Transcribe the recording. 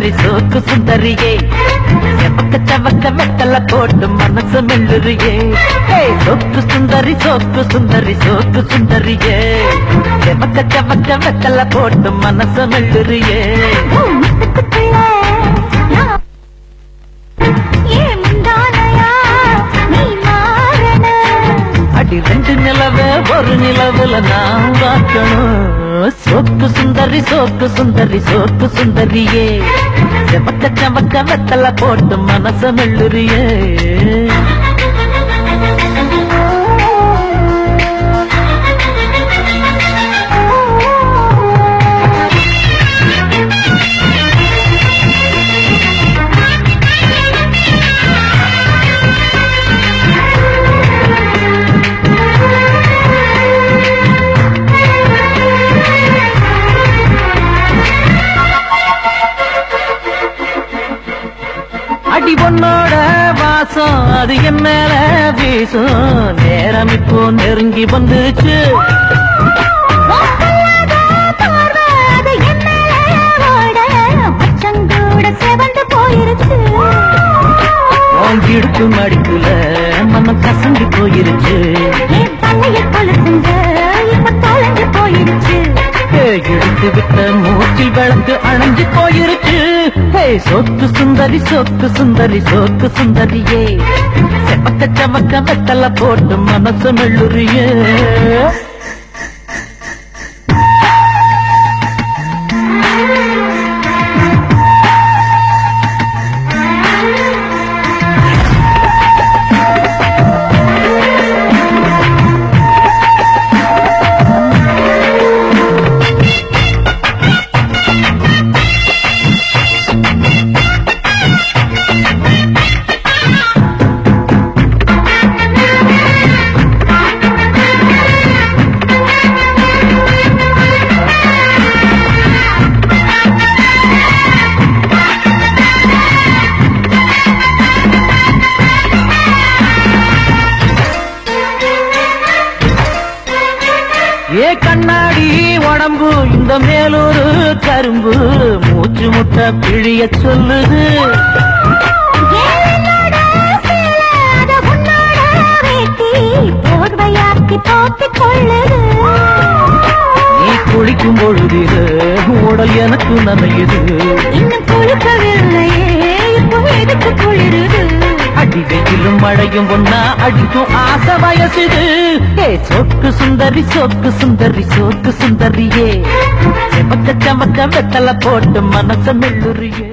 சுந்தரி சோக்கு சுந்தரியே செவக்க செவக்க வெத்தல போட்டு மனசு மெல்லுறியே சோக்கு சுந்தரி சோக்கு சுந்தரி சோக்கு சுந்தரியே செவக்க செவக்க வெத்தல போட்டு மனசு மெல்லுறியே அடி ரெண்டு நிலவே ஒரு நிலவுல நான் பார்க்கணும் சோக்கு சுந்தரி சோக்கு சுந்தரி சோக்கு சுந்தரியே செவக்க செவக்க வெத்தல போட்டு மனச மெல்லுறியே அடி பொண்ணோட வாசம் அது என் மேல வீசும் நேரம் இப்போ நெருங்கி வந்துச்சு இடுக்கும் அடிக்குல மனம் கசங்கி போயிருச்சு எடுத்து விட்ட மூச்சில் விளக்கு அணைஞ்சு போயிருச்சு சோக்கு சுந்தரி சோக்கு சுந்தரி சோக்கு சுந்தரியே செவக்க செவக்க வெத்தல போட்டு மனசு மெல்லுறியே ஏ கண்ணாடி உடம்பு இந்த மேலூரு கரும்பு மூச்சு முட்டை பிழிய சொல்லுது நீ குளிக்கும் பொழுது உடல் எனக்கு நனையுது அடி வெயிலும் மழையும் ஒன்னா அடிக்கும் ஆசை வயசுது சோக்கு சுந்தரி சோக்கு சுந்தரி சோக்கு சுந்தரியே செவக்க செவக்க வெத்தல போட்டு மனச மெல்லுறியே